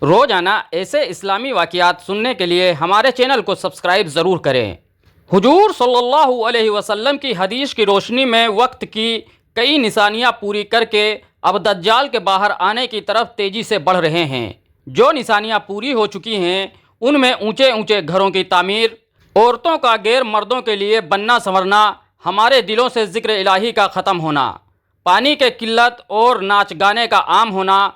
روزانہ ایسے اسلامی واقعات سننے کے لیے ہمارے چینل کو سبسکرائب ضرور کریں۔ حضور صلی اللہ علیہ وسلم کی حدیث کی روشنی میں وقت کی کئی نشانیاں پوری کر کے اب دجال کے باہر آنے کی طرف تیزی سے بڑھ رہے ہیں۔ جو نشانیاں پوری ہو چکی ہیں ان میں اونچے اونچے گھروں کی تعمیر، عورتوں کا غیر مردوں کے لیے بننا سنورنا، ہمارے دلوں سے ذکر الہی کا ختم ہونا، پانی کے قلت اور ناچ گانے کا عام ہونا۔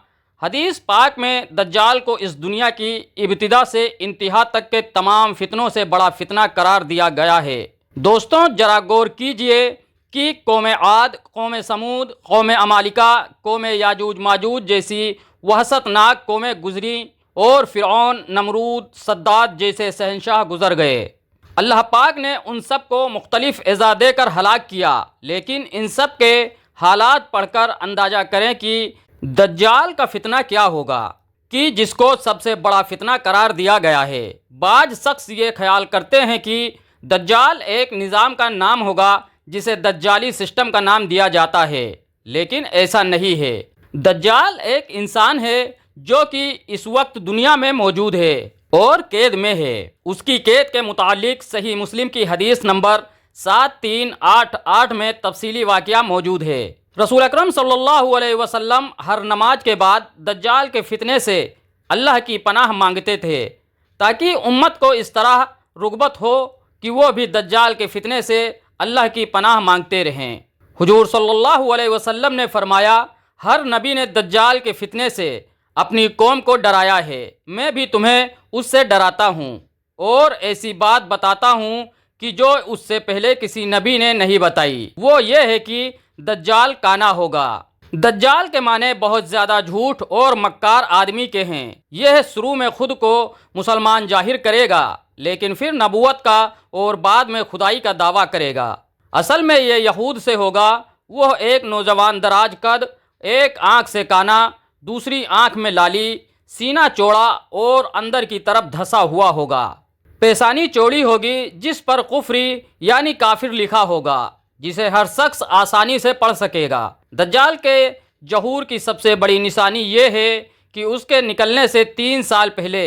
حدیث پاک میں دجال کو اس دنیا کی ابتدا سے انتہا تک کے تمام فتنوں سے بڑا فتنہ قرار دیا گیا ہے۔ دوستوں، ذرا غور کیجئے کہ قوم عاد، قوم سمود، قوم عمالقہ، قوم یاجوج ماجوج جیسی وحشت ناک قومیں گزری اور فرعون، نمرود، صداد جیسے شہنشاہ گزر گئے۔ اللہ پاک نے ان سب کو مختلف ایذا دے کر ہلاک کیا، لیکن ان سب کے حالات پڑھ کر اندازہ کریں کہ دجال کا فتنہ کیا ہوگا، کہ جس کو سب سے بڑا فتنہ قرار دیا گیا ہے۔ بعض شخص یہ خیال کرتے ہیں کہ دجال ایک نظام کا نام ہوگا جسے دجالی سسٹم کا نام دیا جاتا ہے، لیکن ایسا نہیں ہے۔ دجال ایک انسان ہے جو کہ اس وقت دنیا میں موجود ہے اور قید میں ہے۔ اس کی قید کے متعلق صحیح مسلم کی حدیث نمبر 7388 میں تفصیلی واقعہ موجود ہے۔ رسول اکرم صلی اللہ علیہ وسلم ہر نماز کے بعد دجال کے فتنے سے اللہ کی پناہ مانگتے تھے تاکہ امت کو اس طرح رغبت ہو کہ وہ بھی دجال کے فتنے سے اللہ کی پناہ مانگتے رہیں۔ حضور صلی اللہ علیہ وسلم نے فرمایا، ہر نبی نے دجال کے فتنے سے اپنی قوم کو ڈرایا ہے، میں بھی تمہیں اس سے ڈراتا ہوں اور ایسی بات بتاتا ہوں کہ جو اس سے پہلے کسی نبی نے نہیں بتائی۔ وہ یہ ہے کہ دجال کانا ہوگا۔ دجال کے معنی بہت زیادہ جھوٹ اور مکار آدمی کے ہیں۔ یہ شروع میں خود کو مسلمان ظاہر کرے گا، لیکن پھر نبوت کا اور بعد میں خدائی کا دعویٰ کرے گا۔ اصل میں یہ یہود سے ہوگا۔ وہ ایک نوجوان دراز قد، ایک آنکھ سے کانا، دوسری آنکھ میں لالی، سینہ چوڑا اور اندر کی طرف دھسا ہوا ہوگا۔ پیشانی چوڑی ہوگی جس پر کفری یعنی کافر لکھا ہوگا، جسے ہر شخص آسانی سے پڑھ سکے گا۔ دجال کے ظہور کی سب سے بڑی نشانی یہ ہے کہ اس کے نکلنے سے 3 سال پہلے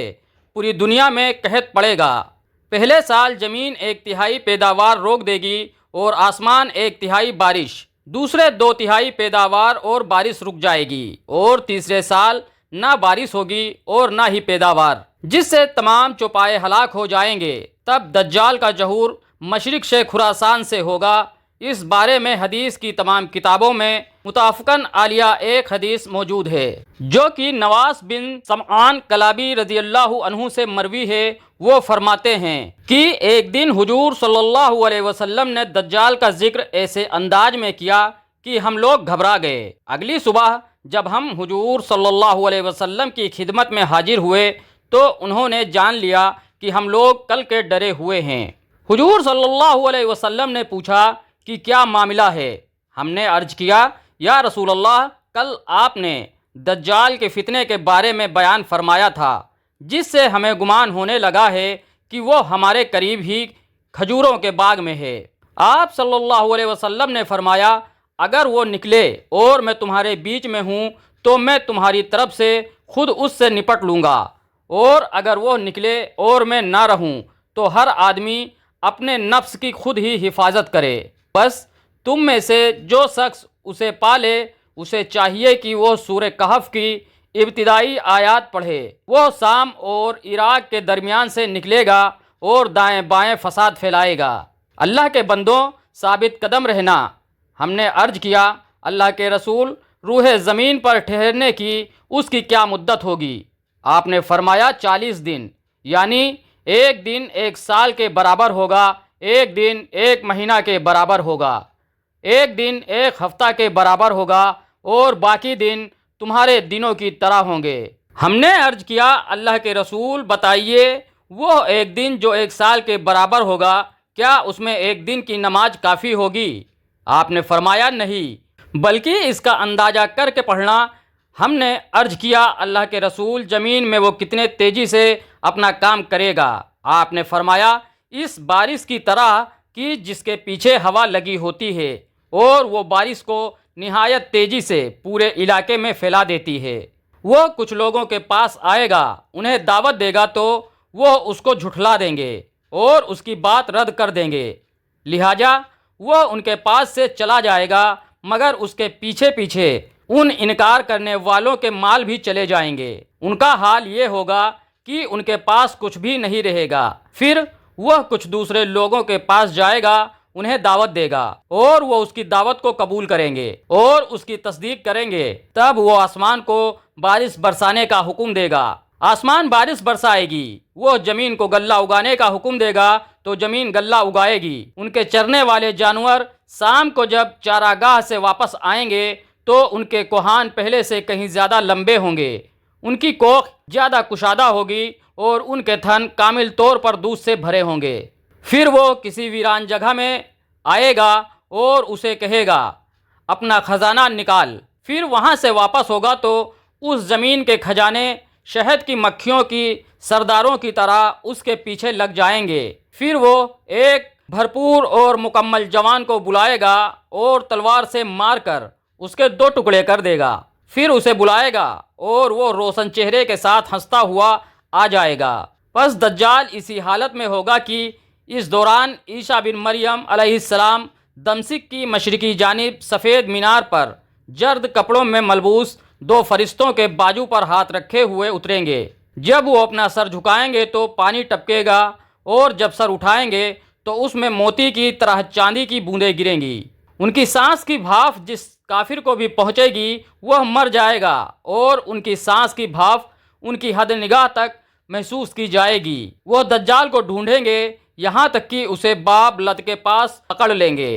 پوری دنیا میں قحط پڑے گا۔ پہلے سال زمین 1/3 پیداوار روک دے گی اور آسمان 1/3 بارش، دوسرے 2/3 پیداوار اور بارش رک جائے گی، اور تیسرے سال نہ بارش ہوگی اور نہ ہی پیداوار، جس سے تمام چوپائے ہلاک ہو جائیں گے۔ تب دجال کا ظہور مشرق سے خراسان سے ہوگا۔ اس بارے میں حدیث کی تمام کتابوں میں متفقاً عالیہ ایک حدیث موجود ہے جو کہ نواس بن سمعان کلابی رضی اللہ عنہ سے مروی ہے۔ وہ فرماتے ہیں کہ ایک دن حضور صلی اللہ علیہ وسلم نے دجال کا ذکر ایسے انداز میں کیا کہ ہم لوگ گھبرا گئے۔ اگلی صبح جب ہم حضور صلی اللہ علیہ وسلم کی خدمت میں حاضر ہوئے تو انہوں نے جان لیا کہ ہم لوگ کل کے ڈرے ہوئے ہیں۔ حضور صلی اللہ علیہ وسلم نے پوچھا کہ کیا معاملہ ہے؟ ہم نے عرض کیا، یا رسول اللہ، کل آپ نے دجال کے فتنے کے بارے میں بیان فرمایا تھا، جس سے ہمیں گمان ہونے لگا ہے کہ وہ ہمارے قریب ہی کھجوروں کے باغ میں ہے۔ آپ صلی اللہ علیہ وسلم نے فرمایا، اگر وہ نکلے اور میں تمہارے بیچ میں ہوں تو میں تمہاری طرف سے خود اس سے نپٹ لوں گا، اور اگر وہ نکلے اور میں نہ رہوں تو ہر آدمی اپنے نفس کی خود ہی حفاظت کرے۔ بس تم میں سے جو شخص اسے پالے اسے چاہیے کہ وہ سورہ کہف کی ابتدائی آیات پڑھے۔ وہ شام اور عراق کے درمیان سے نکلے گا اور دائیں بائیں فساد پھیلائے گا۔ اللہ کے بندوں، ثابت قدم رہنا۔ ہم نے عرض کیا، اللہ کے رسول، روح زمین پر ٹھہرنے کی اس کی کیا مدت ہوگی؟ آپ نے فرمایا 40 دن، یعنی ایک دن 1 سال کے برابر ہوگا، ایک دن 1 مہینہ کے برابر ہوگا، ایک دن 1 ہفتہ کے برابر ہوگا، اور باقی دن تمہارے دنوں کی طرح ہوں گے۔ ہم نے عرض کیا، اللہ کے رسول بتائیے، وہ ایک دن جو 1 سال کے برابر ہوگا، کیا اس میں ایک دن کی نماز کافی ہوگی؟ آپ نے فرمایا نہیں، بلکہ اس کا اندازہ کر کے پڑھنا۔ ہم نے عرض کیا، اللہ کے رسول، زمین میں وہ کتنے تیزی سے اپنا کام کرے گا؟ آپ نے فرمایا، اس بارش کی طرح کہ جس کے پیچھے ہوا لگی ہوتی ہے اور وہ بارش کو نہایت تیزی سے پورے علاقے میں پھیلا دیتی ہے۔ وہ کچھ لوگوں کے پاس آئے گا، انہیں دعوت دے گا تو وہ اس کو جھٹلا دیں گے اور اس کی بات رد کر دیں گے، لہٰذا وہ ان کے پاس سے چلا جائے گا، مگر اس کے پیچھے پیچھے ان انکار کرنے والوں کے مال بھی چلے جائیں گے۔ ان کا حال یہ ہوگا کہ ان کے پاس کچھ بھی نہیں رہے گا۔ پھر وہ کچھ دوسرے لوگوں کے پاس جائے گا، انہیں دعوت دے گا اور وہ اس کی دعوت کو قبول کریں گے اور اس کی تصدیق کریں گے۔ تب وہ آسمان کو بارش برسانے کا حکم دے گا، آسمان بارش برسائے گی۔ وہ زمین کو غلہ اگانے کا حکم دے گا تو زمین غلہ اگائے گی۔ ان کے چرنے والے جانور شام کو جب چراگاہ سے واپس آئیں گے تو ان کے کوہان پہلے سے کہیں زیادہ لمبے ہوں گے، ان کی کوکھ زیادہ کشادہ ہوگی اور ان کے تھن کامل طور پر دودھ سے بھرے ہوں گے۔ پھر وہ کسی ویران جگہ میں آئے گا اور اسے کہے گا اپنا خزانہ نکال۔ پھر وہاں سے واپس ہوگا تو اس زمین کے خزانے شہد کی مکھیوں کی سرداروں کی طرح اس کے پیچھے لگ جائیں گے۔ پھر وہ ایک بھرپور اور مکمل جوان کو بلائے گا اور تلوار سے مار کر اس کے 2 ٹکڑے کر دے گا۔ پھر اسے بلائے گا اور وہ روشن چہرے کے ساتھ ہنستا ہوا آ جائے گا۔ پس دجال اسی حالت میں ہوگا کہ اس دوران عیسیٰ بن مریم علیہ السلام دمشق کی مشرقی جانب سفید مینار پر زرد کپڑوں میں ملبوس 2 فرشتوں کے بازو پر ہاتھ رکھے ہوئے اتریں گے۔ جب وہ اپنا سر جھکائیں گے تو پانی ٹپکے گا اور جب سر اٹھائیں گے تو اس میں موتی کی طرح چاندی کی بوندیں گریں گی۔ ان کی سانس کی بھاپ جس کافر کو بھی پہنچے گی وہ مر جائے گا اور ان کی سانس کی بھاپ ان کی حد نگاہ تک محسوس کی جائے گی۔ وہ دجال کو ڈھونڈیں گے یہاں تک کہ اسے باب لد کے پاس پکڑ لیں گے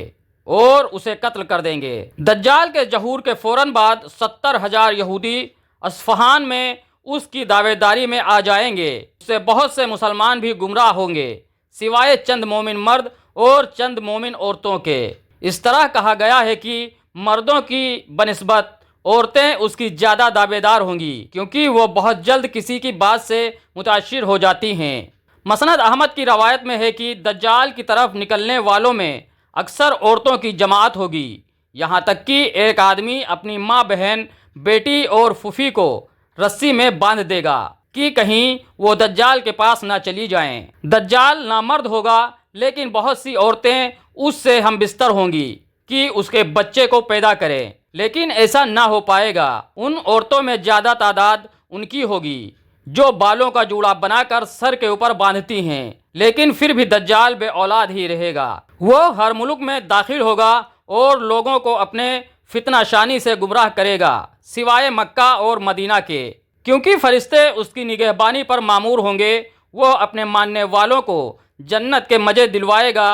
اور اسے قتل کر دیں گے۔ دجال کے ظہور کے فوراً بعد 70,000 یہودی اصفہان میں اس کی دعوے داری میں آ جائیں گے۔ اس سے بہت سے مسلمان بھی گمراہ ہوں گے سوائے چند مومن مرد اور چند مومن عورتوں کے۔ اس طرح کہا گیا ہے کہ مردوں کی بنسبت عورتیں اس کی زیادہ دعوے دار ہوں گی کیونکہ وہ بہت جلد کسی کی بات سے متاثر ہو جاتی ہیں۔ مسند احمد کی روایت میں ہے کہ دجال کی طرف نکلنے والوں میں اکثر عورتوں کی جماعت ہوگی، یہاں تک کہ ایک آدمی اپنی ماں، بہن، بیٹی اور پھوپھی کو رسی میں باندھ دے گا کہ کہیں وہ دجال کے پاس نہ چلی جائیں۔ دجال نامرد ہوگا لیکن بہت سی عورتیں اس سے ہم بستر ہوں گی کہ اس کے بچے کو پیدا کرے، لیکن ایسا نہ ہو پائے گا۔ ان عورتوں میں زیادہ تعداد ان کی ہوگی جو بالوں کا جوڑا بنا کر سر کے اوپر باندھتی ہیں، لیکن پھر بھی دجال بے اولاد ہی رہے گا۔ وہ ہر ملک میں داخل ہوگا اور لوگوں کو اپنے فتنہ شانی سے گمراہ کرے گا سوائے مکہ اور مدینہ کے، کیونکہ فرشتے اس کی نگہبانی پر مامور ہوں گے۔ وہ اپنے ماننے والوں کو جنت کے مزے دلوائے گا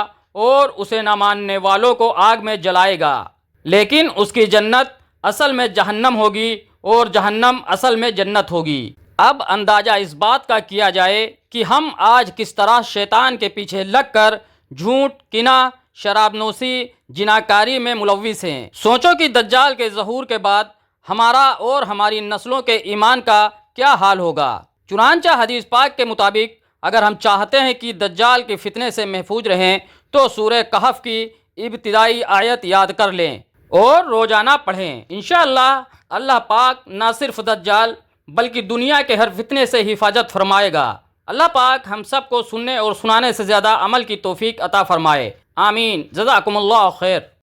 اور اسے نہ ماننے والوں کو آگ میں جلائے گا، لیکن اس کی جنت اصل میں جہنم ہوگی اور جہنم اصل میں جنت ہوگی۔ اب اندازہ اس بات کا کیا جائے کہ ہم آج کس طرح شیطان کے پیچھے لگ کر جھوٹ، کینہ، شراب نوشی، جناکاری میں ملوث ہیں۔ سوچو کہ دجال کے ظہور کے بعد ہمارا اور ہماری نسلوں کے ایمان کا کیا حال ہوگا۔ چنانچہ حدیث پاک کے مطابق اگر ہم چاہتے ہیں کہ دجال کے فتنے سے محفوظ رہیں تو سورہ کہف کی ابتدائی آیت یاد کر لیں اور روزانہ پڑھیں۔ انشاءاللہ اللہ پاک نہ صرف دجال بلکہ دنیا کے ہر فتنے سے حفاظت فرمائے گا۔ اللہ پاک ہم سب کو سننے اور سنانے سے زیادہ عمل کی توفیق عطا فرمائے، آمین۔ جزاکم اللہ خیر۔